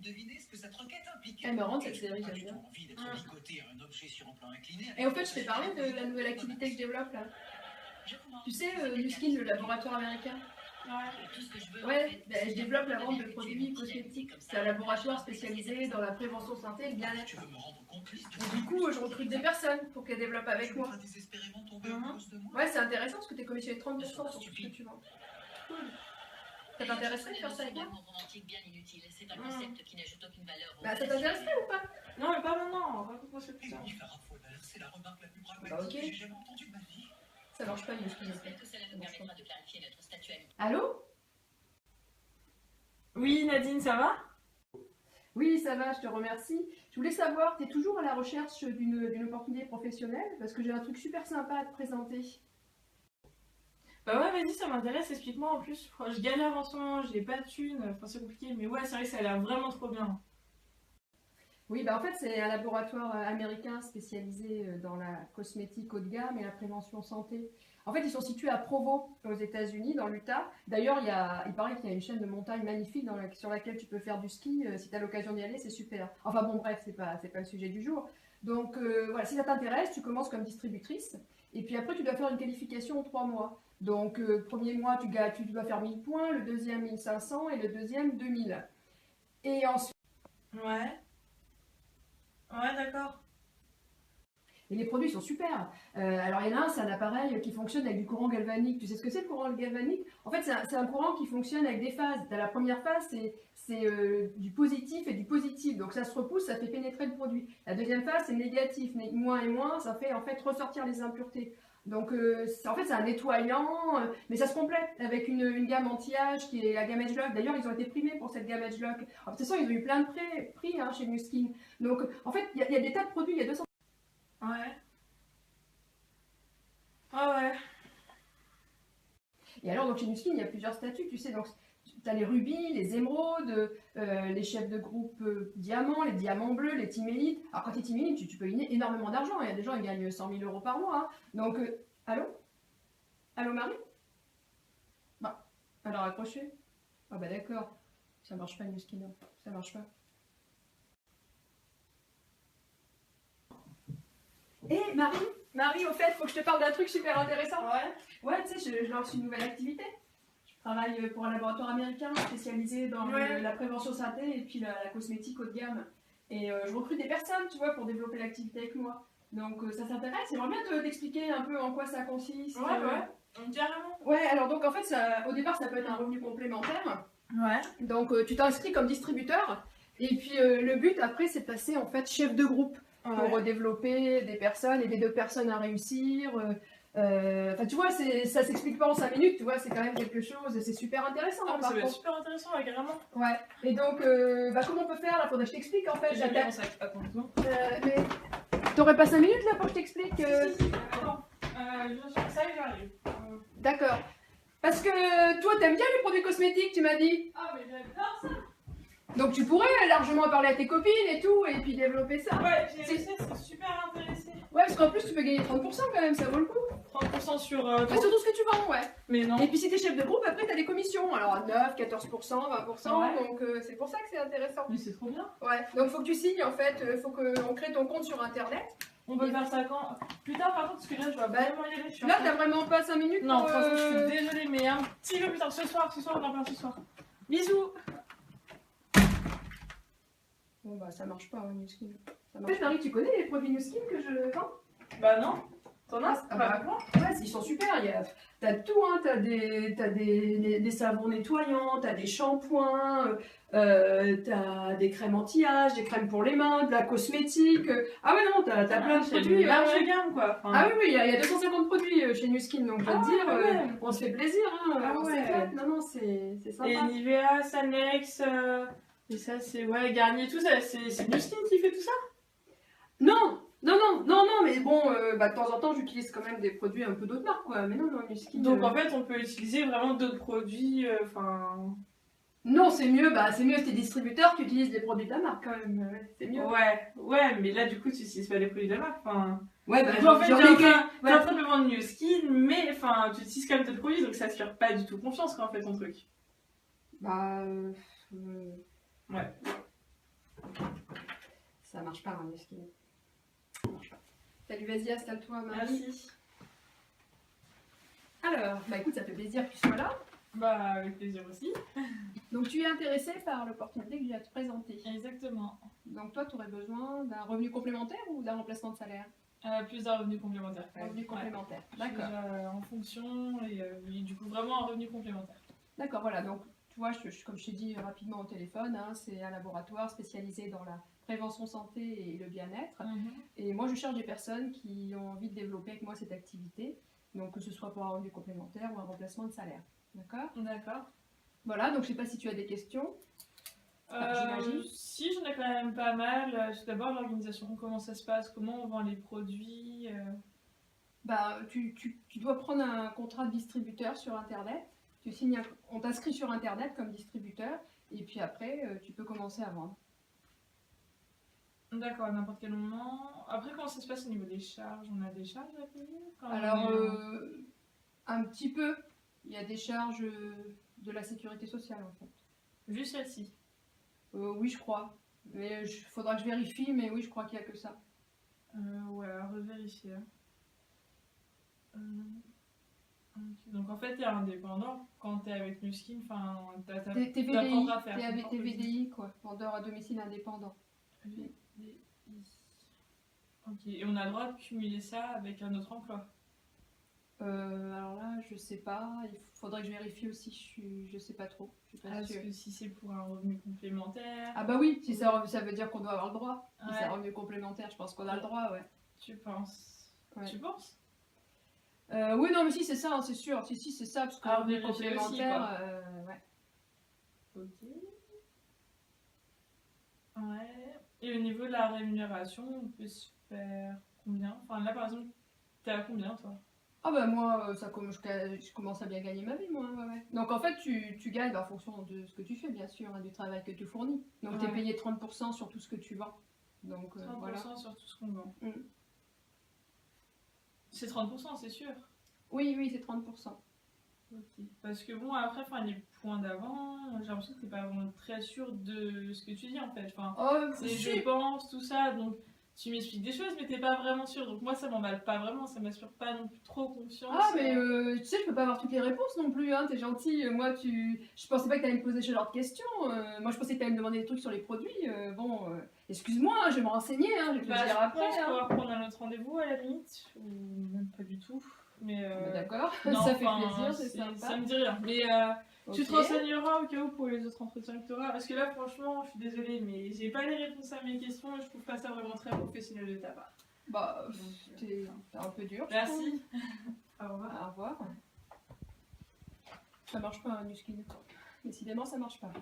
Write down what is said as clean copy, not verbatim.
Deviner ce que cette requête implique. Elle me rend cette série, j'aime bien. Envie d'être ligoté à un objet sur un plan incliné. Et au fait, je t'ai parlé de la nouvelle activité que je développe là. Tu sais, Nuskin, le laboratoire américain. Ouais, je développe la vente de produits cosmétiques. C'est un laboratoire spécialisé dans la prévention santé et le bien-être. Et du coup, je recrute des personnes pour qu'elles développent avec moi. Ouais, c'est intéressant parce que tu es commissionné 30% sur tout ce que tu vends. Cool. Ça t'intéresserait de faire ça avec moi? Bah, ça t'intéresserait ou pas? Non, mais pas maintenant, raconte-moi ce que tu C'est la remarque la plus pragmatique bah, ok. que j'ai jamais entendue de ma vie. Ça marche pas, Nuskin. Allô? Oui, Nadine, ça va? Oui, ça va, je te remercie. Je voulais savoir, tu es toujours à la recherche d'une opportunité professionnelle? Parce que j'ai un truc super sympa à te présenter. Bah ouais, vas-y, ça m'intéresse, explique-moi en plus. Je galère en ce moment, j'ai pas de thunes, enfin c'est compliqué, mais ouais, c'est vrai que ça a l'air vraiment trop bien. Oui, bah en fait, c'est un laboratoire américain spécialisé dans la cosmétique haut de gamme et la prévention santé. En fait, ils sont situés à Provo, aux États-Unis, dans l'Utah. D'ailleurs, il paraît qu'il y a une chaîne de montagne magnifique sur laquelle tu peux faire du ski. Si tu as l'occasion d'y aller, c'est super. Enfin bon, bref, c'est pas le sujet du jour. Donc voilà, si ça t'intéresse, tu commences comme distributrice. Et puis après, tu dois faire une qualification en 3 mois. Donc, premier mois, tu dois faire 1000 points, le deuxième 1500 et le deuxième 2000. Et ensuite... Ouais. Ouais, d'accord. Et les produits sont super. Alors, il y en a un, c'est un appareil qui fonctionne avec du courant galvanique. Tu sais ce que c'est le courant galvanique? En fait, c'est un courant qui fonctionne avec des phases. La première phase, c'est du positif et du positif. Donc, ça se repousse, ça fait pénétrer le produit. La deuxième phase, c'est négatif. Moins et moins, ça fait en fait ressortir les impuretés. Donc, en fait, c'est un nettoyant, mais ça se complète avec une gamme anti-âge qui est la gamme Edgelock. D'ailleurs, ils ont été primés pour cette gamme Edgelock. De toute façon, ils ont eu plein de prix hein, chez Nuskin. Donc, en fait, il y a des tas de produits, il y a 200. Ouais. Ah ouais. Et alors, donc, chez Nuskin, il y a plusieurs statuts, tu sais. Donc, tu as les rubis, les émeraudes, les chefs de groupe diamants, les diamants bleus, les team élite. Alors, quand tu es team élite, tu peux gagner énormément d'argent. Il y a des gens qui gagnent 100 000 € par mois. Hein. Donc, allô? Allô, Marie? Bon, alors accrochez. Ah bah d'accord. Ça marche pas, Nuskin. Ça marche pas. Hé, Marie, au fait, faut que je te parle d'un truc super intéressant. Ouais. Ouais, tu sais, je lance une nouvelle activité. Je travaille pour un laboratoire américain spécialisé dans la prévention santé et puis la cosmétique haut de gamme. Et je recrute des personnes, tu vois, pour développer l'activité avec moi. Donc ça t'intéresse? J'aimerais bien t'expliquer un peu en quoi ça consiste. Ouais, carrément. Ouais, alors donc en fait, au départ, ça peut être un revenu complémentaire. Ouais. Donc tu t'inscris comme distributeur. Et puis le but après, c'est de passer en fait chef de groupe pour développer des personnes, aider 2 personnes à réussir. Enfin, tu vois, ça s'explique pas en 5 minutes, tu vois, c'est quand même quelque chose et c'est super intéressant. Ah, ça va être super intéressant, ouais, carrément. Ouais, et donc, comment on peut faire là? Faudrait que je t'explique en fait. J'ai bien mon sac, attends. Mais t'aurais pas 5 minutes là pour que je t'explique Si, attends, je viens sur ça et j'arrive. D'accord. Parce que toi, t'aimes bien les produits cosmétiques, tu m'as dit. Ah, mais j'adore ça. Donc tu pourrais largement parler à tes copines et tout, et puis développer ça. Ouais, j'ai essayé, c'est super intéressé. Ouais, parce qu'en plus, tu peux gagner 30% quand même, ça vaut le coup. 30% sur Bah, sur tout ce que tu vends, ouais. Mais non. Et puis si t'es chef de groupe, après t'as des commissions. Alors 9, 14%, 20%, Ouais. donc c'est pour ça que c'est intéressant. Mais c'est trop bien. Ouais, donc faut que tu signes en fait, faut qu'on crée ton compte sur internet. On peut faire ça quand? Plus tard par contre, parce que là je dois vraiment y aller. Là t'as vraiment pas 5 minutes Non, pour, franchement, je suis désolée, mais un petit peu plus tard. Ce soir, on en parle ce soir. Bisous. Bon bah ça marche pas, Nuskin. En fait, Marie, tu connais les produits Nuskin que je vends? Bah non. T'en as? Bah, ouais, ils sont super. T'as tout, hein. T'as des savons nettoyants, t'as des shampoings, t'as des crèmes anti-âge, des crèmes pour les mains, de la cosmétique. Ah ouais, non, t'as plein de produits. Une large gamme, quoi. Enfin... Ah oui, il y a 250 produits chez Nuskin, donc je vais te dire, on se fait plaisir. Hein, ah ouais. Non, c'est sympa. Et Nivea, Sanex, et ça, c'est Garnier, tout ça. C'est Nuskin qui fait tout ça? Non, mais bon, de temps en temps, j'utilise quand même des produits un peu d'autres marques, quoi. Mais non, Nuskin. Donc en fait, on peut utiliser vraiment d'autres produits, Non, c'est mieux si t'es distributeur qui utilise des produits de la marque, quand même. C'est mieux. Ouais, mais là, du coup, tu utilises pas les produits de la marque, Ouais, toi, en fait, t'es en train de vendre Nuskin, mais, tu utilises quand même d'autres produits, donc ça t'inspire pas du tout confiance, quoi, en fait, ton truc. Bah, Ouais. Ça marche pas, hein, Nuskin. Ça marche pas. Salut, vas-y, installe-toi, Marie. Merci. Alors, bah écoute, ça fait plaisir que tu sois là. Bah, avec plaisir aussi. Donc, tu es intéressée par l'opportunité que je viens te présenter. Exactement. Donc, toi, tu aurais besoin d'un revenu complémentaire ou d'un remplacement de salaire? Plus d'un revenu complémentaire. quand même. Revenu Ouais. complémentaire. Je suis D'accord. déjà en fonction et du coup vraiment un revenu complémentaire. D'accord, voilà. Donc, tu vois, comme je t'ai dit rapidement au téléphone, hein, c'est un laboratoire spécialisé dans la prévention santé et le bien-être. Et moi, je cherche des personnes qui ont envie de développer avec moi cette activité. Donc, que ce soit pour un revenu complémentaire ou un remplacement de salaire. D'accord? D'accord. Voilà, donc je sais pas si tu as des questions. J'imagine. Si, j'en ai quand même pas mal. Tout d'abord, l'organisation, comment ça se passe, comment on vend les produits. Bah, tu dois prendre un contrat de distributeur sur Internet. On t'inscrit sur Internet comme distributeur. Et puis après, tu peux commencer à vendre. D'accord, à n'importe quel moment. Après, comment ça se passe au niveau des charges? On a des charges à payer quand on Alors, est un petit peu. Il y a des charges de la sécurité sociale en fait. Juste celle-ci. Oui, je crois. Mais il faudra que je vérifie, mais oui, je crois qu'il n'y a que ça. Ouais, à revérifier. Ok. Donc en fait, t'es indépendant quand t'es avec Nuskin, enfin, t'as T'es ta VDI, propre affaire. t'es ton propre business. VDI quoi, vendeur à domicile indépendant. VDI. Ok, et on a le droit de cumuler ça avec un autre emploi. Alors là, je sais pas, il faudrait que je vérifie aussi, je sais pas trop. Je suis pas Parce sûre. que si c'est pour un revenu complémentaire, Ah bah oui, si ça veut dire qu'on doit avoir le droit. Si Ouais. c'est un revenu complémentaire, je pense qu'on a le droit, ouais. tu penses Ouais. Tu penses Oui, non, mais si, c'est ça, hein, c'est sûr. Si, c'est ça, parce que Alors, le revenu vérifier aussi, complémentaire, ouais. Ok. Ouais. Et au niveau de la rémunération, on peut se faire combien? Enfin là par exemple, t'es à combien toi? Ah bah moi, je commence à bien gagner ma vie, moi. Ouais, ouais. Donc en fait, tu gagnes en fonction de ce que tu fais, bien sûr, hein, du travail que tu fournis. Donc tu es Ouais. payé 30% sur tout ce que tu vends. Donc 30% voilà. sur tout ce qu'on vend. Mm. C'est 30%, c'est sûr. Oui, oui, c'est 30%. Ok. Parce que bon, après, enfin, les points d'avant, j'ai l'impression que t'es pas vraiment très sûr de ce que tu dis en fait. Enfin, Oh, c'est si. je pense, tout ça, donc tu m'expliques des choses, mais t'es pas vraiment sûr. Donc moi, ça m'emballe pas vraiment, ça m'assure pas non plus trop confiance. Ah, mais tu sais, je peux pas avoir toutes les réponses non plus, hein, t'es gentil. Moi, je pensais pas que t'allais me poser ce genre de questions. Moi, je pensais que t'allais me demander des trucs sur les produits. Bon, excuse-moi, hein, je vais me renseigner, hein, je vais te Bah, le dire je après. pense Hein. pouvoir prendre un autre rendez-vous à la limite, ou même pas du tout. Mais D'accord, non, ça fait enfin, plaisir, c'est sympa. ça me dit rien. Mais tu te Ok. renseigneras au cas où pour les autres entretiens que tu auras. Parce que là, franchement, je suis désolée, mais j'ai pas les réponses à mes questions et je trouve pas ça vraiment très professionnel de ta part. Bah, Donc, t'es un peu dur. je merci. Au trouve. revoir. Au revoir. Ça marche pas, un Nuskin. Décidément, ça marche pas.